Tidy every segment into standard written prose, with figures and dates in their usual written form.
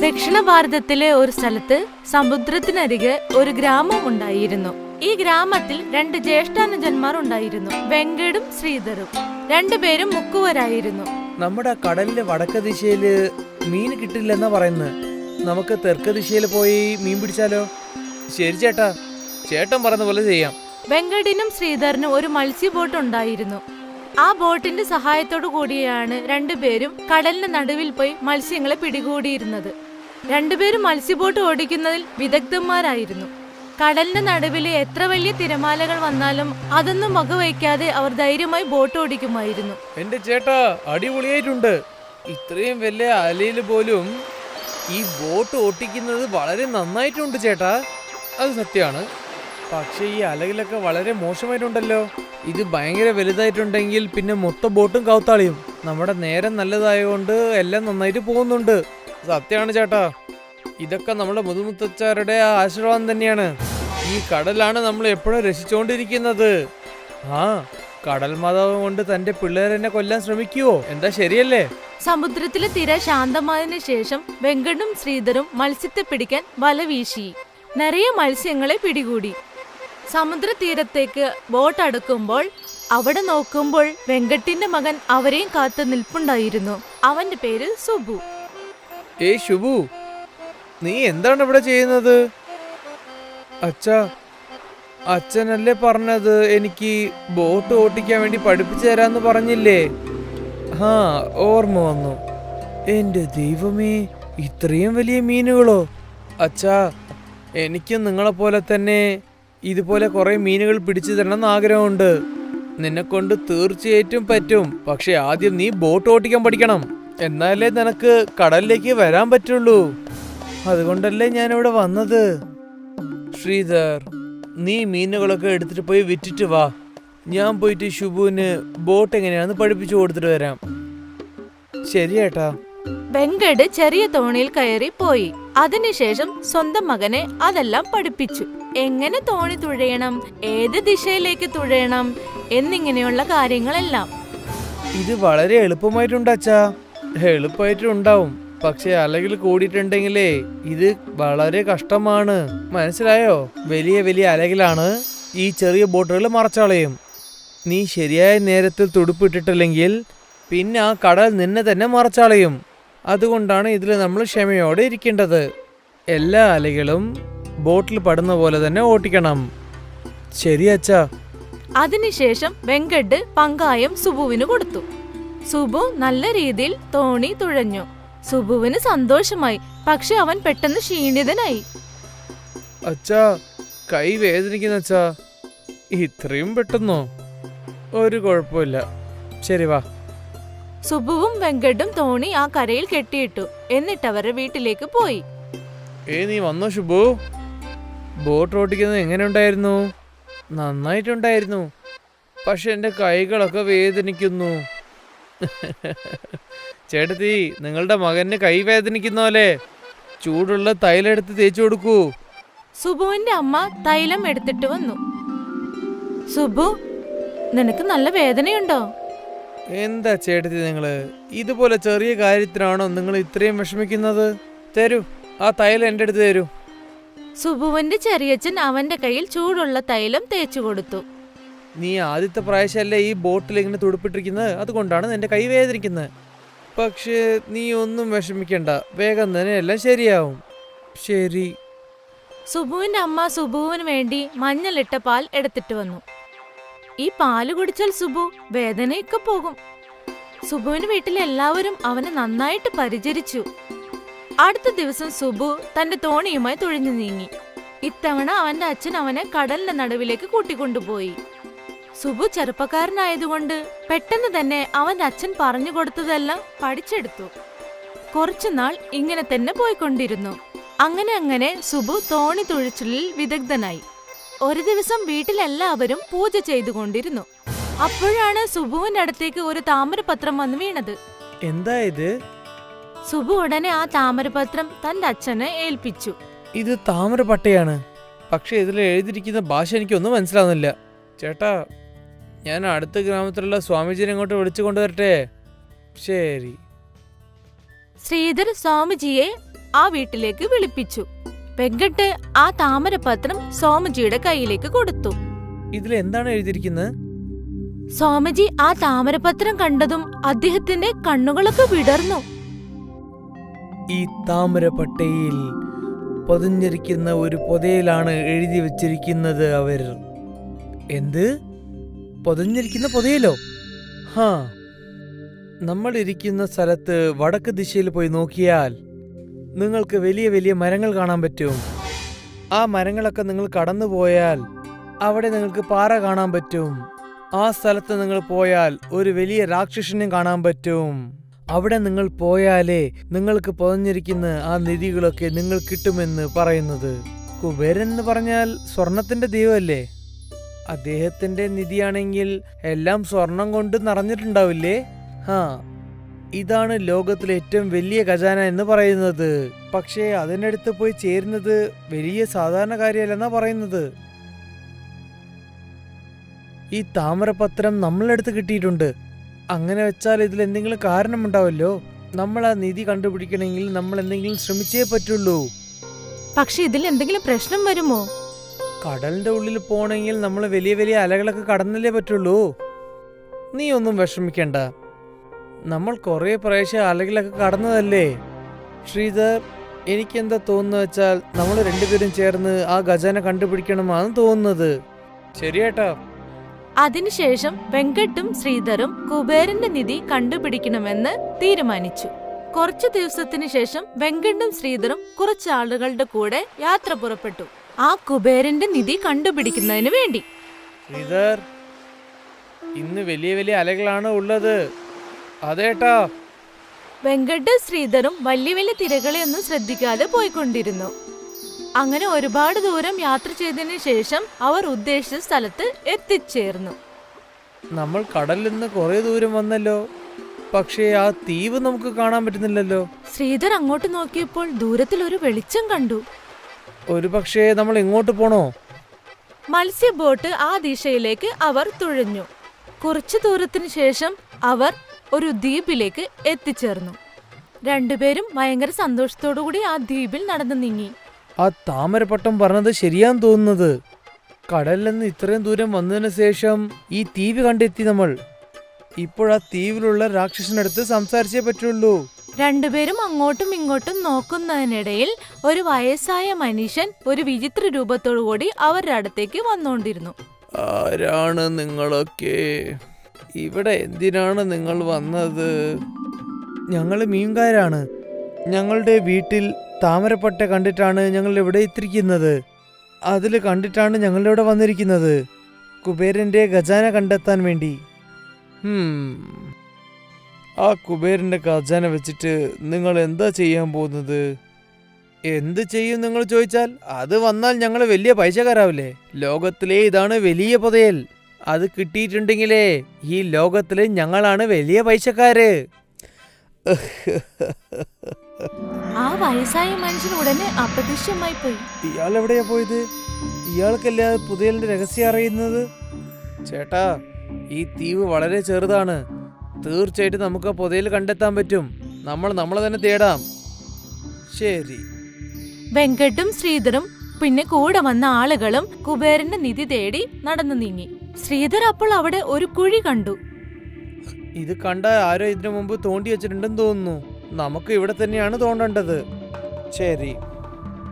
ദക്ഷിണ ഭാരതത്തിലെ ഒരു സ്ഥലത്ത് സമുദ്രത്തിനരികെ ഒരു ഗ്രാമം ഉണ്ടായിരുന്നു. ഈ ഗ്രാമത്തിൽ രണ്ട് ജ്യേഷ്ഠാനുജന്മാർ ഉണ്ടായിരുന്നു, വെങ്കടും ശ്രീധറും. രണ്ടുപേരും മുക്കുവരായിരുന്നു. നമ്മുടെ കടലിന്റെ വടക്ക് ദിശയില് മീൻ കിട്ടില്ലെന്നാ പറയുന്നത്. നമുക്ക് തെക്ക് ദിശയിൽ പോയി മീൻ പിടിച്ചാലോ? ശരി ചേട്ടാ, ചേട്ടൻ പറയുന്ന പോലെ ചെയ്യാം. വെങ്കടിനും ശ്രീധറിനും ഒരു മത്സ്യ ബോട്ട് ഉണ്ടായിരുന്നു. ആ ബോട്ടിന്റെ സഹായത്തോടു കൂടിയാണ് രണ്ടുപേരും കടലിന്റെ നടുവിൽ പോയി മത്സ്യങ്ങളെ പിടികൂടിയിരുന്നത്. രണ്ടുപേരും മത്സ്യബോട്ട് ഓടിക്കുന്നതിൽ വിദഗ്ധന്മാരായിരുന്നു. കടലിന്റെ നടുവിൽ എത്ര വലിയ തിരമാലകൾ വന്നാലും അതൊന്നും വകവയ്ക്കാതെ അവർ ധൈര്യമായി ബോട്ട് ഓടിക്കുമായിരുന്നു. എന്റെ ചേട്ടാ, അടിപൊളിയായിട്ടുണ്ട്. ഇത്രയും വലിയ അലയിൽ പോലും ഈ ബോട്ട് ഓട്ടിക്കുന്നത് വളരെ നന്നായിട്ടുണ്ട് ചേട്ടാ. അത് സത്യമാണ്. പക്ഷെ ഈ അലകളൊക്കെ വളരെ മോശമായിട്ടുണ്ടല്ലോ. ഇത് ഭയങ്കര വലുതായിട്ടുണ്ടെങ്കിൽ പിന്നെ മൊത്തം ബോട്ടും കൗത്താളിയും. നമ്മുടെ നേരം നല്ലതായതുകൊണ്ട് എല്ലാം നന്നായിട്ട് പോകുന്നുണ്ട്. സത്യമാണ് ചേട്ടാ. ഇതൊക്കെ നമ്മുടെ മുതുമുത്തച്ഛാരുടെ ആശീർവാദം തന്നെയാണ്. ഈ കടലാണ് നമ്മൾ എപ്പോഴും രസിച്ചുകൊണ്ടിരിക്കുന്നത്. ആ കടൽ മാതാവ് കൊണ്ട് തന്റെ പിള്ളേരെന്നെ കൊല്ലാൻ ശ്രമിക്കുവോ? എന്താ ശരിയല്ലേ? സമുദ്രത്തിലെ തിര ശാന്തമായതിനു ശേഷം വെങ്കടും ശ്രീധറും മത്സ്യത്തെ പിടിക്കാൻ വല വീശി. നിറയെ മത്സ്യങ്ങളെ പിടികൂടി. സമുദ്ര തീരത്തേക്ക് ബോട്ട് അടുക്കുമ്പോൾ അവിടെ നോക്കുമ്പോൾ വെങ്കട്ടിന്റെ മകൻ അവരെയും കാത്തു നിൽപ്പുണ്ടായിരുന്നു. അവന്റെ പേര് സുബു. ഏയ് ശുഭു, നീ എന്താണ് ഇവിടെ ചെയ്യുന്നത്? അച്ഛാ, അച്ഛനല്ലേ പറഞ്ഞത് എനിക്ക് ബോട്ട് ഓട്ടിക്കാൻ വേണ്ടി പഠിപ്പിച്ചു തരാന്ന് പറഞ്ഞില്ലേ? ആ, ഓർമ്മ വന്നു. എന്റെ ദൈവമേ, ഇത്രയും വലിയ മീനുകളോ? അച്ഛാ, എനിക്കും നിങ്ങളെപ്പോലെ തന്നെ ഇതുപോലെ കുറെ മീനുകൾ പിടിച്ചു തരണം എന്ന് ആഗ്രഹമുണ്ട്. നിന്നെ കൊണ്ട് തീർച്ചയായിട്ടും പറ്റും. പക്ഷെ ആദ്യം നീ ബോട്ട് ഓട്ടിക്കാൻ പഠിക്കണം. എന്നാലേ നിനക്ക് കടലിലേക്ക് വരാൻ പറ്റുള്ളൂ. അതുകൊണ്ടല്ലേ ഞാനിവിടെ വന്നത്. ശ്രീധർ, നീ മീനുകളൊക്കെ എടുത്തിട്ട് പോയി വിറ്റിട്ട് വാ. ഞാൻ പോയിട്ട് ശുഭുവിന് ബോട്ട് എങ്ങനെയാണെന്ന് പഠിപ്പിച്ചു കൊടുത്തിട്ട് വരാം. ശരിയേട്ടാ. വെങ്കട് ചെറിയ തോണിയിൽ കയറി പോയി. അതിനുശേഷം സ്വന്തം മകനെ അതെല്ലാം പഠിപ്പിച്ചു. എങ്ങനെ തോണി തുഴയണം, ഏത് ദിശയിലേക്ക് തുഴയണം എന്നിങ്ങനെയുള്ള കാര്യങ്ങളെല്ലാം. ഇത് വളരെ എളുപ്പമായിട്ടുണ്ട് അച്ഛാ. എളുപ്പമായിട്ടുണ്ടാവും, പക്ഷെ അലകൾ കൂടിയിട്ടുണ്ടെങ്കിലേ ഇത് വളരെ കഷ്ടമാണ്. മനസ്സിലായോ? വലിയ വലിയ അലകളാണ് ഈ ചെറിയ ബോട്ടുകൾ മറച്ചാളയും. നീ ശരിയായ നേരത്തിൽ തുടുപ്പിട്ടിട്ടില്ലെങ്കിൽ പിന്നെ ആ കടൽ നിന്നെ തന്നെ മറച്ചാളയും. അതുകൊണ്ടാണ് ഇതിൽ നമ്മൾ ക്ഷമയോടെ ഇരിക്കേണ്ടത്. എല്ലാ അലകളും ബോട്ടിൽ പടുന്ന പോലെ തന്നെ ഓട്ടിക്കണം. ശരി അച്ഛാ. അതിനുശേഷം വെങ്കട് പങ്കായം സുബുവിന് കൊടുത്തു. സുബു നല്ല രീതിയിൽ തോണി തുഴഞ്ഞു. സുബുവിന് സന്തോഷമായി. പക്ഷെ അവൻ പെട്ടെന്ന് ക്ഷീണിതനായി. അച്ഛാ, കൈ വേദനിക്കുന്ന അച്ഛാ. ഇത്രയും പെട്ടെന്നോ? ഒരു കുഴപ്പമില്ല. ശരി വാ. സുബുവും വെങ്കടും തോണി ആ കരയിൽ കെട്ടിയിട്ടു. എന്നിട്ട് അവരുടെ വീട്ടിലേക്ക് പോയി. നീ വന്നോ ശുഭു? ബോട്ട് ഓടിക്കുന്നത് എങ്ങനെയുണ്ടായിരുന്നു? നന്നായിട്ടുണ്ടായിരുന്നു. പക്ഷെ എൻ്റെ കൈകളൊക്കെ വേദനിക്കുന്നു. ചേട്ടത്തി, നിങ്ങളുടെ മകന് കൈ വേദനിക്കുന്നോലെ ചൂടുള്ള തൈലം എടുത്ത് തേച്ചു കൊടുക്കൂ. സുബുവിന്റെ അമ്മ തൈലം എടുത്തിട്ട് വന്നു. സുബു, നിനക്ക് നല്ല വേദനയുണ്ടോ? എന്താ ചേട്ടത്തി നിങ്ങള് ഇതുപോലെ ചെറിയ കാര്യത്തിനാണോ നിങ്ങൾ ഇത്രയും വിഷമിക്കുന്നത്? തരൂ, ആ തൈലം എൻ്റെ അടുത്ത് തരൂ. സുബുവിന്റെ ചെറിയച്ഛൻ അവന്റെ കയ്യിൽ ചൂടുള്ള തൈലം തേച്ചു കൊടുത്തു. നീ ആദ്യത്തെ പ്രാവശ്യമല്ലേ ഈ ബോട്ടിൽ ഇങ്ങനെ തുടുപ്പിട്ടിരിക്കുന്നത്, അതുകൊണ്ടാണ് നിന്റെ കൈ വേദനിക്കുന്നത്. പക്ഷേ നീ ഒന്നും വിഷമിക്കണ്ട, വേഗം തന്നെ എല്ലാം ശരിയാവും. ശരി. സുബുവിന്റെ അമ്മ സുബുവിന് വേണ്ടി മഞ്ഞളിട്ട പാൽ എടുത്തിട്ട് വന്നു. ഈ പാല് കുടിച്ചാൽ സുബു വേദനയൊക്കെ പോകും. സുബുവിന് വീട്ടിലെ എല്ലാവരും അവനെ നന്നായിട്ട് പരിചരിച്ചു. അടുത്ത ദിവസം സുബു തന്റെ തോണിയുമായി തുഴഞ്ഞു നീങ്ങി. ഇത്തവണ അവന്റെ അച്ഛൻ അവനെ കടലിന്റെ നടുവിലേക്ക് കൂട്ടിക്കൊണ്ടുപോയി. സുബു ചെറുപ്പക്കാരനായതുകൊണ്ട് പെട്ടെന്ന് തന്നെ അവന്റെ അച്ഛൻ പറഞ്ഞു കൊടുത്തതെല്ലാം പഠിച്ചെടുത്തു. കുറച്ചുനാൾ ഇങ്ങനെ തന്നെ പോയിക്കൊണ്ടിരുന്നു. അങ്ങനെ സുബു തോണി തുഴച്ചിലിൽ വിദഗ്ധനായി. ഒരു ദിവസം വീട്ടിലെല്ലാവരും പൂജ ചെയ്തുകൊണ്ടിരുന്നു. അപ്പോഴാണ് സുബുവിന്റെ അടുത്തേക്ക് ഒരു താമരപത്രം വന്ന് വീണത്. എന്താ ഇത്? സുബു ഉടനെ ആ താമരപത്രം തന്റെ അച്ഛനെ ഏൽപ്പിച്ചു. ഇത് താമരപ്പട്ടയാണ്. പക്ഷെ ഇതിൽ എഴുതിയിരിക്കുന്ന ഭാഷ എനിക്കൊന്നും മനസ്സിലാവുന്നില്ല. ചേട്ടാ, ഞാൻ അടുത്ത ഗ്രാമത്തിലുള്ള സ്വാമിജിനെ ഇങ്ങോട്ട് വിളിച്ചു കൊണ്ടുവരട്ടെ? ശരി. ശ്രീധർ സ്വാമിജിയെ ആ വീട്ടിലേക്ക് വിളിപ്പിച്ചു. വെങ്കട്ട് ആ താമരപത്രം സോമജിയുടെ കയ്യിലേക്ക് കൊടുത്തു. ഇതിൽ എന്താണ് എഴുതിയിരിക്കുന്നത്? സോമജി ആ താമരപത്രം കണ്ടതും അദ്ദേഹത്തിന്റെ കണ്ണുകളൊക്കെ വിടർന്നു. ഈ താമരപ്പട്ടയിൽ പൊതിഞ്ഞിരിക്കുന്ന ഒരു പൊതയിലാണ് എഴുതി വെച്ചിരിക്കുന്നത് അവർ. എന്ത്? പൊതിഞ്ഞിരിക്കുന്ന പൊതയിലോ? ഹാ, നമ്മൾ ഇരിക്കുന്ന സ്ഥലത്ത് വടക്ക് ദിശയിൽ പോയി നോക്കിയാൽ നിങ്ങൾക്ക് വലിയ വലിയ മരങ്ങൾ കാണാൻ പറ്റും. ആ മരങ്ങളൊക്കെ നിങ്ങൾ കടന്നു പോയാൽ അവിടെ നിങ്ങൾക്ക് പാറ കാണാൻ പറ്റും. ആ സ്ഥലത്ത് നിങ്ങൾ പോയാൽ ഒരു വലിയ രാക്ഷസനെ കാണാൻ പറ്റും. അവിടെ നിങ്ങൾ പോയാലേ നിങ്ങൾക്ക് പൊതിഞ്ഞിരിക്കുന്ന ആ നിധികളൊക്കെ നിങ്ങൾ കിട്ടുമെന്ന് പറയുന്നത്. കുബേരൻ എന്ന് പറഞ്ഞാൽ സ്വർണത്തിന്റെ ദൈവമല്ലേ? അദ്ദേഹത്തിന്റെ നിധിയാണെങ്കിൽ എല്ലാം സ്വർണം കൊണ്ട് നിറഞ്ഞിട്ടുണ്ടാവില്ലേ? ഹാ, ഇതാണ് ലോകത്തിലെ ഏറ്റവും വലിയ ഖജാന എന്ന് പറയുന്നത്. പക്ഷേ അതിനടുത്ത് പോയി ചേരുന്നത് വലിയ സാധാരണ കാര്യമല്ലെന്നാ പറയുന്നത്. ഈ താമരപത്രം നമ്മളടുത്ത് കിട്ടിയിട്ടുണ്ട്. അങ്ങനെ വെച്ചാൽ ഇതിൽ എന്തെങ്കിലും കാരണമുണ്ടാവല്ലോ. നമ്മൾ ആ നിധി കണ്ടുപിടിക്കണമെങ്കിൽ നമ്മൾ എന്തെങ്കിലും ശ്രമിച്ചേ പറ്റുള്ളൂ. പക്ഷെ ഇതിൽ എന്തെങ്കിലും പ്രശ്നം വരുമോ? കടലിന്റെ ഉള്ളിൽ പോണെങ്കിൽ നമ്മൾ വലിയ വലിയ അലകളൊക്കെ കടന്നല്ലേ പറ്റുള്ളൂ. നീ ഒന്നും വിഷമിക്കണ്ട, നമ്മൾ കുറെ പ്രാവശ്യം അലകളൊക്കെ കടന്നതല്ലേ. ശ്രീധർ, എനിക്കെന്താ തോന്നുന്നു വെച്ചാൽ നമ്മൾ രണ്ടുപേരും ചേർന്ന് ആ ഖജാന കണ്ടുപിടിക്കണമെന്നാണ് തോന്നുന്നത്. ശരിയേട്ടാ. അതിനുശേഷം വെങ്കട്ടും ശ്രീധറും കുബേരന്റെ നിധി കണ്ടുപിടിക്കണമെന്ന് തീരുമാനിച്ചു. കുറച്ചു ദിവസത്തിനു ശേഷം വെങ്കട്ടും ശ്രീധറും കുറച്ച് ആളുകളുടെ കൂടെ യാത്ര പുറപ്പെട്ടു, ആ കുബേരന്റെ നിധി കണ്ടുപിടിക്കുന്നതിന് വേണ്ടി. ശ്രീധർ, ഇന്ന് വലിയ വലിയ അലകളാണ് ഉള്ളത്. അതേട്ടാ. വെങ്കട്ട് ശ്രീധറും വലിയ വലിയ തിരകളെ ഒന്നും ശ്രദ്ധിക്കാതെ പോയിക്കൊണ്ടിരുന്നു. അങ്ങനെ ഒരുപാട് ദൂരം യാത്ര ചെയ്തതിനു ശേഷം അവർ ഉദ്ദേശിച്ച സ്ഥലത്ത് എത്തിച്ചേർന്നു. നമ്മൾ കടലിൽ നിന്ന് കുറെ ദൂരം വന്നല്ലോ, പക്ഷേ ആ ദ്വീപ് നമുക്ക് കാണാൻ പറ്റുന്നില്ലല്ലോ. ശ്രീധർ അങ്ങോട്ട് നോക്കിയപ്പോൾ ദൂരത്തിൽ ഒരു വെളിച്ചം കണ്ടു. ഒരു പക്ഷേ നമ്മൾ ഇങ്ങോട്ട് പോണോ? മത്സ്യബോട്ട് ആ ദിശയിലേക്ക് അവർ തുഴഞ്ഞു. കുറച്ചു ദൂരത്തിനു ശേഷം അവർ ഒരു ദ്വീപിലേക്ക് എത്തിച്ചേർന്നു. രണ്ടുപേരും ഭയങ്കര സന്തോഷത്തോടുകൂടി ആ ദ്വീപിൽ നടന്നു നീങ്ങി. ആ താമരപ്പട്ടം പറഞ്ഞത് ശരിയാന്ന് തോന്നുന്നത്. കടലിൽ നിന്ന് ഇത്രയും ദൂരം വന്നതിന് ശേഷം ഈ ദ്വീപ് കണ്ടെത്തി നമ്മൾ. ഇപ്പോൾ ആ ദ്വീപിലുള്ള രാക്ഷസനടുത്ത് സംസാരിച്ചേ പറ്റുള്ളൂ. രണ്ടുപേരും അങ്ങോട്ടും ഇങ്ങോട്ടും നോക്കുന്നതിനിടയിൽ ഒരു വയസ്സായ മനുഷ്യൻ ഒരു വിചിത്ര രൂപത്തോടുകൂടി അവരുടെ അടുത്തേക്ക് വന്നുകൊണ്ടിരുന്നു. ആരാണ് നിങ്ങളൊക്കെ? ഇവിടെ എന്തിനാണ് നിങ്ങൾ വന്നത്? ഞങ്ങൾ മീൻകാരാണ്. ഞങ്ങളുടെ വീട്ടിൽ താമരപ്പട്ട കണ്ടിട്ടാണ് ഞങ്ങൾ ഇവിടെ എത്തിയിരിക്കുന്നത്. അതിൽ കണ്ടിട്ടാണ് ഞങ്ങളിവിടെ വന്നിരിക്കുന്നത്, കുബേരന്റെ ഖജാന കണ്ടെത്താൻ വേണ്ടി. ആ കുബേരന്റെ ഖജാന വെച്ചിട്ട് നിങ്ങൾ എന്താ ചെയ്യാൻ പോകുന്നത്? എന്ത് ചെയ്യും നിങ്ങൾ ചോദിച്ചാൽ, അത് വന്നാൽ ഞങ്ങൾ വലിയ പൈസക്കാരാവില്ലേ? ലോകത്തിലെ ഇതാണ് വലിയ പുതയൽ. അത് കിട്ടിയിട്ടുണ്ടെങ്കിലേ ഈ ലോകത്തില് ഞങ്ങളാണ് വലിയ പൈസക്കാര്. ആ വയസ്സായ മനുഷ്യൻ ഉടനെ അപ്രത്യക്ഷമായി പോയി. ഇയാൾ എവിടെയാ പോയത്? ഇയാൾക്കല്ലേ പുതയലിന്റെ രഹസ്യം അറിയുന്നത്? ചേട്ടാ, ഈ ദ്വീപ് വളരെ ചെറുതാണ്. തീർച്ചയായിട്ടും നമുക്ക് ആ പുതയിൽ കണ്ടെത്താൻ പറ്റും. നമ്മളെ തന്നെ തേടാം. ശരി. വെങ്കട്ടും ശ്രീധറും പിന്നെ കൂടെ വന്ന ആളുകളും കുബേരന്റെ നിധി തേടി നടന്നു നീങ്ങി. ശ്രീധർ അപ്പോൾ അവിടെ ഒരു കുഴി കണ്ടു. ഇത് കണ്ട ആരോ ഇതിനു മുമ്പ് തോണ്ടി വെച്ചിട്ടുണ്ടെന്ന് തോന്നുന്നു. നമുക്ക് ഇവിടെ തന്നെയാണ് തോണ്ടേണ്ടത്. ശരി.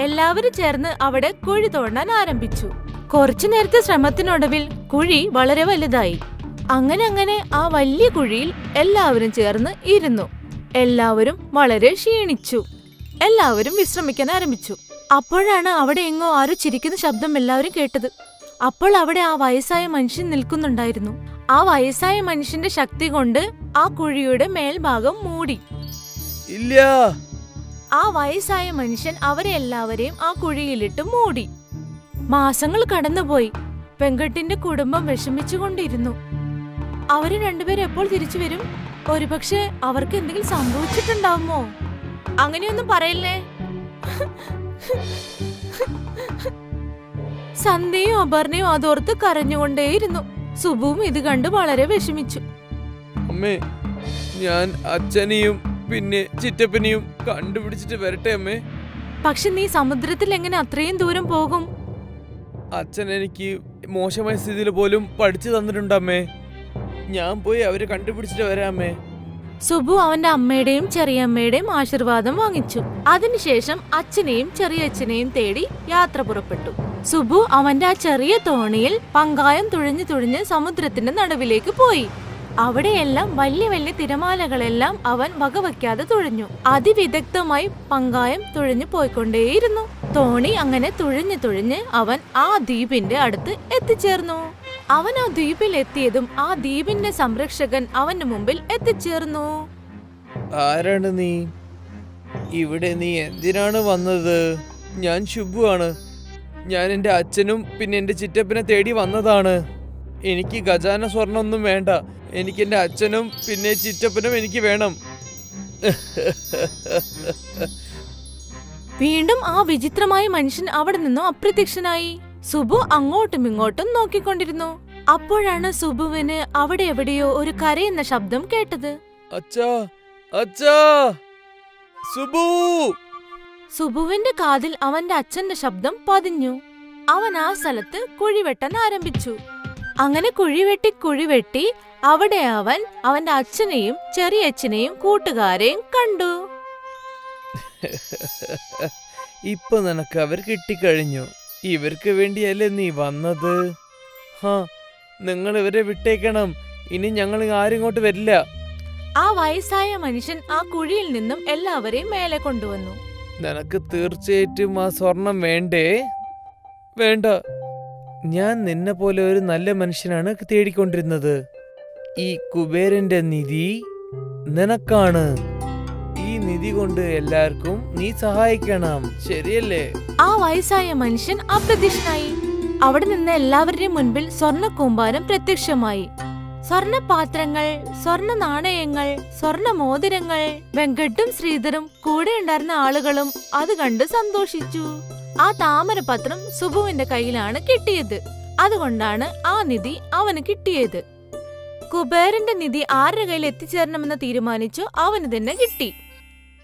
എല്ലാവരും ചേർന്ന് അവിടെ കുഴി തോണ്ടാൻ ആരംഭിച്ചു. കുറച്ചു നേരത്തെ ശ്രമത്തിനൊടുവിൽ കുഴി വളരെ വലുതായി. അങ്ങനെ ആ വലിയ കുഴിയിൽ എല്ലാവരും ചേർന്ന് ഇരുന്നു. എല്ലാവരും വളരെ ക്ഷീണിച്ചു. എല്ലാവരും വിശ്രമിക്കാൻ ആരംഭിച്ചു. അപ്പോഴാണ് അവിടെ എങ്ങോ ആരോ ചിരിക്കുന്ന ശബ്ദം എല്ലാവരും കേട്ടത്. അപ്പോൾ അവിടെ ആ വയസ്സായ മനുഷ്യൻ നിൽക്കുന്നുണ്ടായിരുന്നു. ആ വയസ്സായ മനുഷ്യന്റെ ശക്തി കൊണ്ട് ആ കുഴിയുടെ മേൽഭാഗം മൂടി. ഇല്ല. ആ വയസ്സായ മനുഷ്യൻ അവരെ എല്ലാവരെയും ആ കുഴിയിലിട്ട് മൂടി. മാസങ്ങൾ കടന്നുപോയി. വെങ്കട്ടിന്റെ കുടുംബം വിഷമിച്ചുകൊണ്ടിരുന്നു. അവര് രണ്ടുപേരും എപ്പോൾ തിരിച്ചു വരും? ഒരുപക്ഷെ അവർക്ക് എന്തെങ്കിലും സംഭവിച്ചിട്ടുണ്ടാവുമോ? അങ്ങനെയൊന്നും പറയല്ലേ. സന്ധ്യയും അപർണയും അതോർത്ത് കരഞ്ഞുകൊണ്ടേയിരുന്നു. സുബുവും ഇത് കണ്ട് വളരെ വിഷമിച്ചു. അമ്മേ, ഞാൻ അച്ഛനെയും പിന്നെ ചിറ്റപ്പനെയും കണ്ടുപിടിച്ചിട്ട് വരട്ടെ അമ്മേ. പക്ഷെ നീ സമുദ്രത്തിൽ എങ്ങനെ അത്രയും ദൂരം പോകും? അച്ഛൻ എനിക്ക് മോശമായ സ്ഥിതിയിൽ പോലും പഠിച്ചു തന്നിട്ടുണ്ടമ്മേ. ഞാൻ പോയി അവരെ കണ്ടുപിടിച്ചിട്ട് വരാമേ. സുബു അവന്റെ അമ്മയുടെയും ചെറിയമ്മയുടെയും ആശീർവാദം വാങ്ങിച്ചു. അതിനുശേഷം അച്ഛനെയും ചെറിയച്ഛനെയും തേടി യാത്ര പുറപ്പെട്ടു. സുബു അവന്റെ ആ ചെറിയ തോണിയിൽ പങ്കായം തുഴഞ്ഞു തുഴഞ്ഞ് സമുദ്രത്തിന്റെ നടുവിലേക്ക് പോയി. അവിടെയെല്ലാം വലിയ വലിയ തിരമാലകളെല്ലാം അവൻ വകവയ്ക്കാതെ തുഴഞ്ഞു. അതിവിദഗ്ധമായി പങ്കായം തുഴഞ്ഞു പോയിക്കൊണ്ടേയിരുന്നു. തോണി അങ്ങനെ തുഴഞ്ഞു തുഴഞ്ഞ് അവൻ ആ ദ്വീപിന്റെ അടുത്ത് എത്തിച്ചേർന്നു. അവൻ ആ ദ്വീപിൽ എത്തിയതും ആ ദ്വീപിന്റെ സംരക്ഷകൻ അവന്റെ മുമ്പിൽ എത്തിച്ചേർന്നു. ആരാണ് നീ? ഇവിടെ നീ എന്തിനാണ് വന്നത്? ഞാൻ ശുഭു ആണ്. ഞാൻ എൻ്റെ അച്ഛനും പിന്നെ എൻ്റെ ചിറ്റപ്പനെ തേടി വന്നതാണ്. എനിക്ക് ഖജാന സ്വർണ്ണമൊന്നും വേണ്ട. എനിക്ക് എൻ്റെ അച്ഛനും പിന്നെ ചിറ്റപ്പനും എനിക്ക് വേണം. വീണ്ടും ആ വിചിത്രമായ മനുഷ്യൻ അവിടെ നിന്നും അപ്രത്യക്ഷനായി. സുബു അങ്ങോട്ടും ഇങ്ങോട്ടും നോക്കിക്കൊണ്ടിരുന്നു. അപ്പോഴാണ് സുബുവിന് അവിടെ എവിടെയോ ഒരു കരയുന്ന ശബ്ദം കേട്ടത്. അച്ഛാ, അച്ഛാ, സുബു! സുബുവിന്റെ കാതിൽ അവന്റെ അച്ഛന്റെ ശബ്ദം പതിഞ്ഞു. അവൻ ആ സ്ഥലത്ത് കുഴിവെട്ടാൻ ആരംഭിച്ചു. അങ്ങനെ കുഴിവെട്ടി അവിടെ അവൻ അവന്റെ അച്ഛനെയും ചെറിയച്ഛനെയും കൂട്ടുകാരെയും കണ്ടു. ഇപ്പൊ നിനക്ക് അവർ കിട്ടിക്കഴിഞ്ഞു. ഇവർക്ക് വേണ്ടിയല്ലേ നീ വന്നത്? നിങ്ങൾ ഇവരെ വിട്ടേക്കണം. ഇനി ഞങ്ങൾ ആരും ഇങ്ങോട്ട് വരില്ല. ആ വയസ്സായ മനുഷ്യൻ ആ കുഴിയിൽ നിന്നും എല്ലാവരെയും മേലെ കൊണ്ടുവന്നു. നിനക്ക് തീർച്ചയായിട്ടും ആ സ്വർണം വേണ്ടേ? വേണ്ട. ഞാൻ നിന്നെ പോലെ ഒരു നല്ല മനുഷ്യനാണ് തേടിക്കൊണ്ടിരുന്നത്. ഈ കുബേരന്റെ നിധി നിനക്കാണ്. ഈ നിധി കൊണ്ട് എല്ലാവർക്കും നീ സഹായിക്കണം, ശരിയല്ലേ? ആ വയസ്സായ മനുഷ്യൻ അപ്രത്യക്ഷനായി. അവിടെ നിന്ന് എല്ലാവരുടെയും മുൻപിൽ സ്വർണ്ണ കൂമ്പാരം പ്രത്യക്ഷമായി. സ്വർണ്ണ പാത്രങ്ങൾ, സ്വർണ്ണ നാണയങ്ങൾ, സ്വർണ്ണ മോതിരങ്ങൾ. വെങ്കട്ടും ശ്രീധറും കൂടെ ഉണ്ടായിരുന്ന ആളുകളും അത് കണ്ട് സന്തോഷിച്ചു. ആ താമരപത്രം സുബുവിന്റെ കയ്യിലാണ് കിട്ടിയത്. അതുകൊണ്ടാണ് ആ നിധി അവന് കിട്ടിയത്. കുബേരന്റെ നിധി ആരുടെ കയ്യിൽ എത്തിച്ചേരണമെന്ന് തീരുമാനിച്ചു അവന് തന്നെ കിട്ടി.